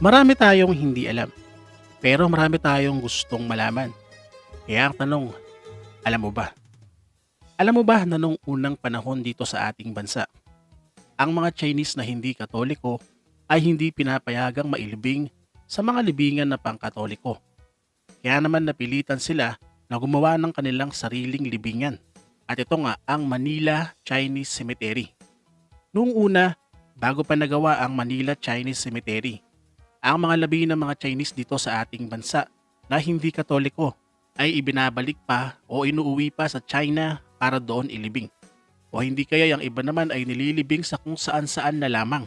Marami tayong hindi alam, pero marami tayong gustong malaman. Kaya ang tanong, alam mo ba? Alam mo ba na nung unang panahon dito sa ating bansa, ang mga Chinese na hindi Katoliko ay hindi pinapayagang mailibing sa mga libingan na pangkatoliko. Kaya naman napilitan sila na gumawa ng kanilang sariling libingan. At ito nga ang Manila Chinese Cemetery. Noong una, bago pa nagawa ang Manila Chinese Cemetery, ang mga labi ng mga Chinese dito sa ating bansa na hindi Katoliko ay ibinabalik pa o inuuwi pa sa China para doon ilibing. O hindi kaya yung iba naman ay nililibing sa kung saan-saan na lamang.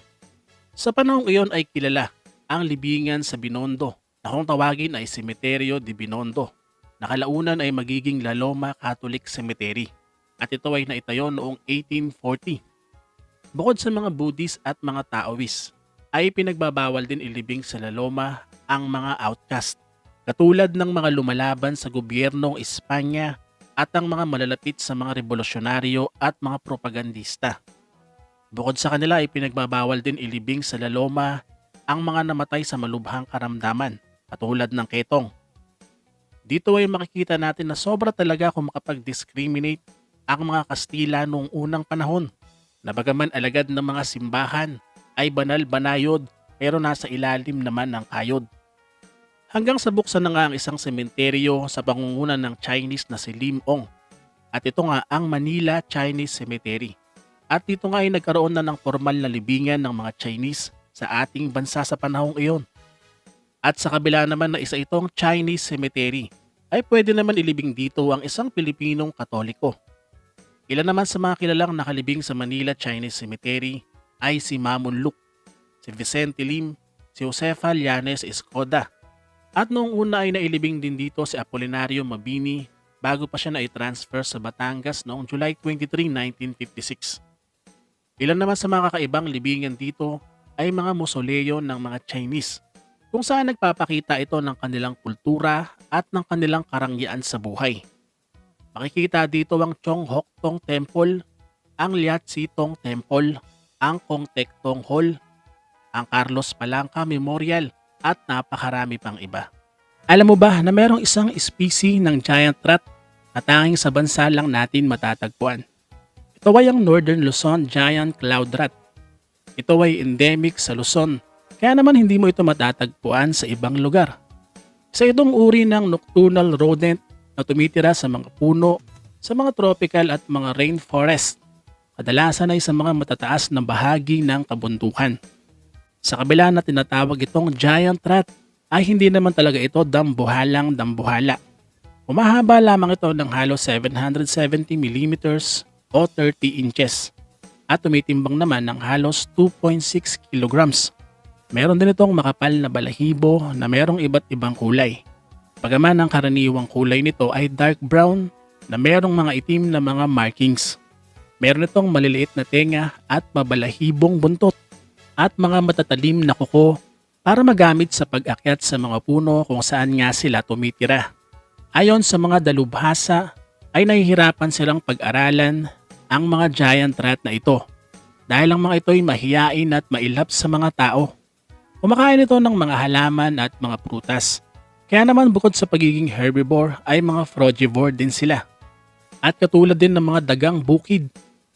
Sa panahong iyon ay kilala ang libingan sa Binondo na kung tawagin ay Cementerio de Binondo na kalaunan ay magiging La Loma Catholic Cemetery at ito ay naitayo noong 1840. Bukod sa mga Buddhist at mga Taoist, ay pinagbabawal din ilibing sa La Loma ang mga outcast, katulad ng mga lumalaban sa gobyernong Espanya at ang mga malalapit sa mga revolusyonaryo at mga propagandista. Bukod sa kanila ay pinagbabawal din ilibing sa La Loma ang mga namatay sa malubhang karamdaman, katulad ng ketong. Dito ay makikita natin na sobra talaga kung makapag-discriminate ang mga Kastila noong unang panahon, na bagaman alagad ng mga simbahan ay banal-banayod pero nasa ilalim naman ng kayod. Hanggang sa buksan na nga ang isang sementeryo sa pangunguna ng Chinese na si Lim Ong at ito nga ang Manila Chinese Cemetery. At dito nga ay nagkaroon na ng formal na libingan ng mga Chinese sa ating bansa sa panahong iyon. At sa kabila naman na isa itong Chinese Cemetery ay pwede naman ilibing dito ang isang Pilipinong Katoliko. Ilan naman sa mga kilalang nakalibing sa Manila Chinese Cemetery ay si Mamun Luc, si Vicente Lim, si Josefa Llanes Escoda. At noong una ay nailibing din dito si Apolinario Mabini bago pa siya na-transfer sa Batangas noong July 23, 1956. Ilan naman sa mga kakaibang libingan dito ay mga mausoleo ng mga Chinese kung saan nagpapakita ito ng kanilang kultura at ng kanilang karangyaan sa buhay. Makikita dito ang Chong Hock Tong Temple, ang Liat Si Tong Temple, ang Kong Tek Tong Hall, ang Carlos Palanca Memorial at napakarami pang iba. Alam mo ba na mayroong isang species ng giant rat na tanging sa bansa lang natin matatagpuan? Ito ay ang Northern Luzon Giant Cloud Rat. Ito ay endemic sa Luzon, kaya naman hindi mo ito matatagpuan sa ibang lugar. Isa itong uri ng nocturnal rodent na tumitira sa mga puno, sa mga tropical at mga rainforest, kadalasan ay sa mga matataas na bahagi ng kabundukan. Sa kabila na tinatawag itong giant rat, ay hindi naman talaga ito dambuhalang dambuhala. Umahaba lamang ito ng halos 770 mm o 30 inches at tumitimbang naman ng halos 2.6 kilograms. Meron din itong makapal na balahibo na merong iba't ibang kulay. Bagaman ang karaniwang kulay nito ay dark brown na merong mga itim na mga markings. Meron itong maliliit na tenga at mabalahibong buntot at mga matatalim na kuko para magamit sa pag-akyat sa mga puno kung saan nga sila tumitira. Ayon sa mga dalubhasa ay nahihirapan silang pag-aralan ang mga giant rat na ito dahil ang mga ito ay mahiyain at mailap sa mga tao. Kumakain ito ng mga halaman at mga prutas. Kaya naman bukod sa pagiging herbivore ay mga frugivore din sila. At katulad din ng mga dagang bukid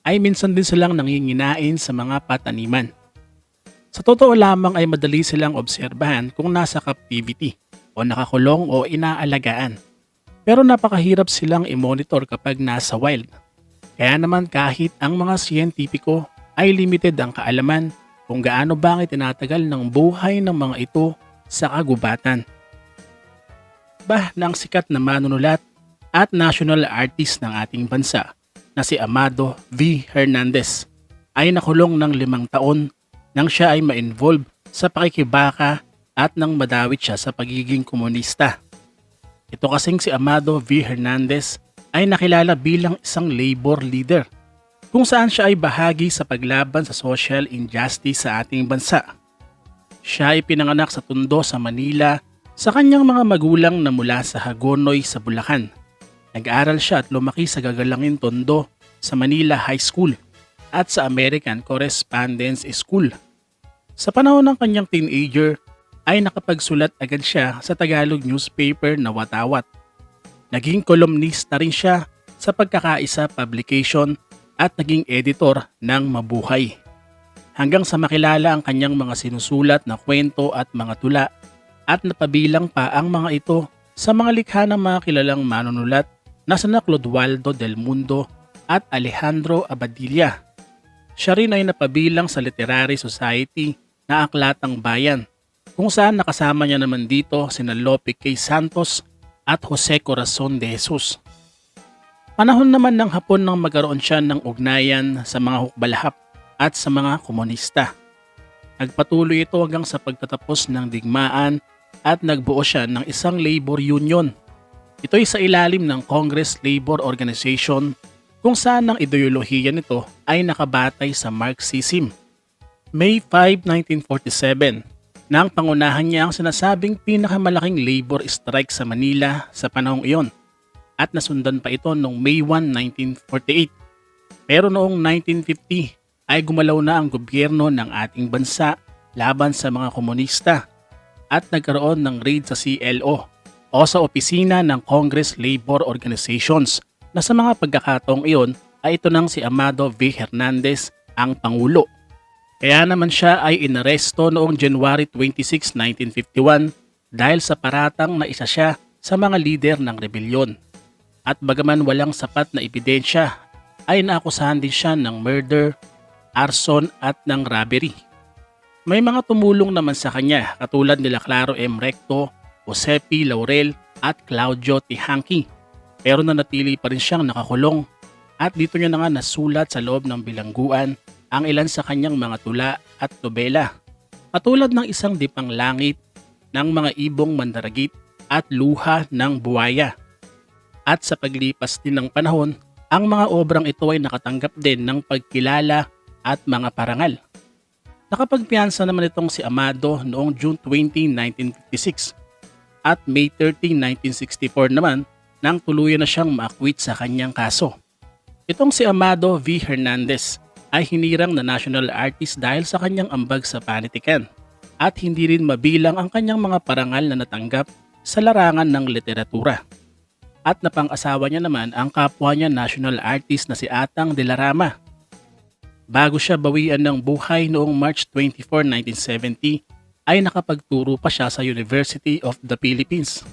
ay minsan din silang nanginginain sa mga pataniman. Sa totoo lamang ay madali silang obserbahan kung nasa captivity o nakakulong o inaalagaan. Pero napakahirap silang i-monitor kapag nasa wild. Kaya naman kahit ang mga siyentipiko ay limited ang kaalaman kung gaano ba ang itinatagal ng buhay ng mga ito sa kagubatan. Bah ng sikat na manunulat at national artist ng ating bansa na si Amado V. Hernandez ay nakulong ng 5 taon nang siya ay ma-involve sa pakikibaka at nang madawit siya sa pagiging komunista. Ito kasing si Amado V. Hernandez ay nakilala bilang isang labor leader kung saan siya ay bahagi sa paglaban sa social injustice sa ating bansa. Siya ay pinanganak sa Tondo sa Manila sa kanyang mga magulang na mula sa Hagonoy sa Bulacan. Nag-aaral siya at lumaki sa Gagalangin Tondo sa Manila High School at sa American Correspondence School. Sa panahon ng kanyang teenager ay nakapagsulat agad siya sa Tagalog newspaper na Watawat. Naging kolumnista rin siya sa Pagkakaisa Publication at naging editor ng Mabuhay. Hanggang sa makilala ang kanyang mga sinusulat na kwento at mga tula at napabilang pa ang mga ito sa mga likha ng mga kilalang manunulat na sina Clodoaldo del Mundo at Alejandro Abadilla. Siya rin ay napabilang sa Literary Society na Aklatang Bayan, kung saan nakasama niya naman dito sina Lope K. Santos at Jose Corazon de Jesus. Panahon naman ng Hapon nang magkaroon siya ng ugnayan sa mga hukbalahap at sa mga komunista. Nagpatuloy ito hanggang sa pagtatapos ng digmaan at nagbuo siya ng isang labor union. Ito ay sa ilalim ng Congress Labor Organization kung saan ang ideolohiya nito ay nakabatay sa Marxism. May 5, 1947, nang pangunahan niya ang sinasabing pinakamalaking labor strike sa Manila sa panahong iyon at nasundan pa ito noong May 1, 1948. Pero noong 1950 ay gumalaw na ang gobyerno ng ating bansa laban sa mga komunista at nagkaroon ng raid sa CLO o sa opisina ng Congress Labor Organizations na sa mga pagkakataong iyon ay ito nang si Amado V. Hernandez ang Pangulo. Kaya naman siya ay inaresto noong January 26, 1951 dahil sa paratang na isa siya sa mga lider ng rebelyon. At bagaman walang sapat na ebidensya ay naakusahan din siya ng murder, arson at ng robbery. May mga tumulong naman sa kanya katulad nila Claro M. Recto, Jose P. Laurel at Claudio Tihanqui. Pero nanatili pa rin siyang nakakulong at dito niya na nga nasulat sa loob ng bilangguan ang ilan sa kanyang mga tula at nobela. Katulad ng Isang Dipang Langit, ng Mga Ibong Mandaragit at Luha ng Buwaya. At sa paglipas din ng panahon, ang mga obrang ito ay nakatanggap din ng pagkilala at mga parangal. Nakapagpiyansa naman itong si Amado noong June 20, 1956 at May 13, 1964 naman nang tuluyan na siyang maakwit sa kanyang kaso. Itong si Amado V. Hernandez ay hinirang na national artist dahil sa kanyang ambag sa panitikan at hindi rin mabilang ang kanyang mga parangal na natanggap sa larangan ng literatura. At napang-asawa niya naman ang kapwa niya national artist na si Atang de la Rama. Bago siya bawian ng buhay noong March 24, 1970, ay nakapagturo pa siya sa University of the Philippines.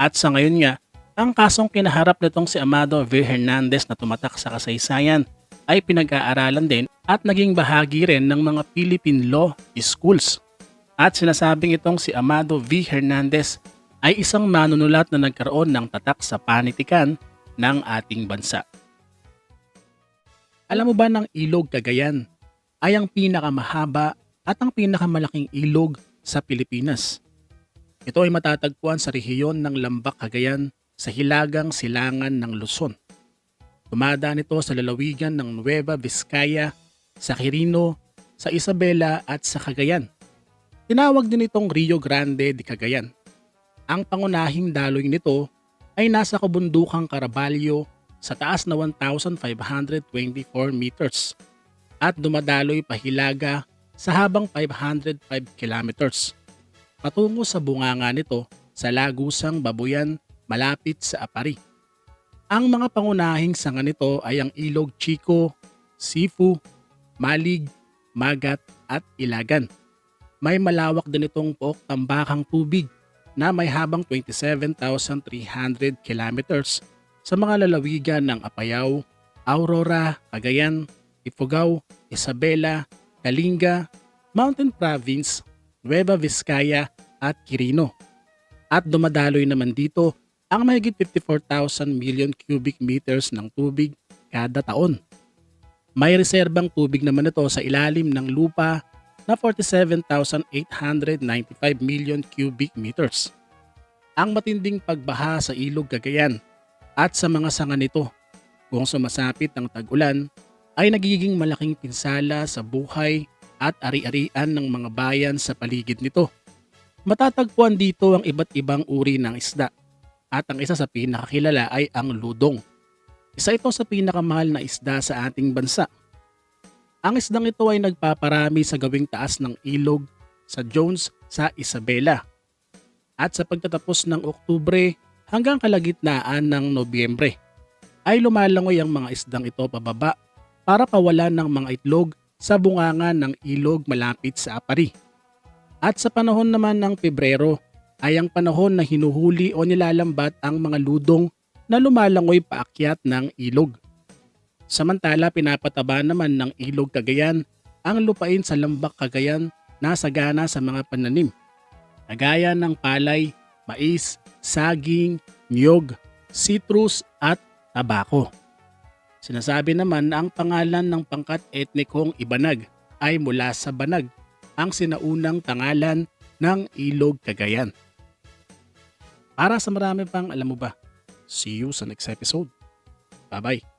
At sa ngayon nga, ang kasong kinaharap nitong si Amado V. Hernandez na tumatak sa kasaysayan ay pinag-aaralan din at naging bahagi rin ng mga Philippine Law Schools. At sinasabing itong si Amado V. Hernandez ay isang manunulat na nagkaroon ng tatak sa panitikan ng ating bansa. Alam mo ba ng Ilog Cagayan ay ang pinakamahaba at ang pinakamalaking ilog sa Pilipinas? Ito ay matatagpuan sa rehiyon ng Lambak, Cagayan sa hilagang silangan ng Luzon. Dumadaan ito sa lalawigan ng Nueva Vizcaya, sa Quirino, sa Isabela at sa Cagayan. Tinawag din itong Rio Grande de Cagayan. Ang pangunahing daloy nito ay nasa kabundukang Caraballo sa taas na 1,524 meters at dumadaloy pahilaga sa habang 505 kilometers. Patungo sa bunganga nito sa Lagusang Babuyan malapit sa Apari. Ang mga pangunahing sanga nito ay ang Ilog Chico, Sifu, Malig, Magat at Ilagan. May malawak din itong pook tambakang tubig na may habang 27,300 kilometers sa mga lalawigan ng Apayao, Aurora, Cagayan, Ifugao, Isabela, Kalinga, Mountain Province, Nueva Vizcaya at Quirino. At dumadaloy naman dito ang mahigit 54,000 million cubic meters ng tubig kada taon. May reserbang tubig naman ito sa ilalim ng lupa na 47,895 million cubic meters. Ang matinding pagbaha sa Ilog Cagayan at sa mga sanga nito kung sumasapit ang tag-ulan ay nagiging malaking pinsala sa buhay at ari-arian ng mga bayan sa paligid nito. Matatagpuan dito ang iba't ibang uri ng isda at ang isa sa pinakakilala ay ang ludong. Isa ito sa pinakamahal na isda sa ating bansa. Ang isdang ito ay nagpaparami sa gawing taas ng ilog sa Jones sa Isabela. At sa pagtatapos ng Oktubre hanggang kalagitnaan ng Nobyembre ay lumalangoy ang mga isdang ito pababa para kawalan ng mga itlog sa bunganga ng ilog malapit sa Apari. At sa panahon naman ng Pebrero ay ang panahon na hinuhuli o nilalambat ang mga ludong na lumalangoy paakyat ng ilog. Samantala pinapataba naman ng ilog Cagayan ang lupain sa Lambak Cagayan na sagana sa mga pananim, kagaya ng palay, mais, saging, niyog, citrus at tabako. Sinasabi naman na ang pangalan ng pangkat etnikong Ibanag ay mula sa Banag, ang sinaunang tangalan ng ilog Cagayan. Para sa marami pang alam mo ba, see you sa next episode. Bye-bye.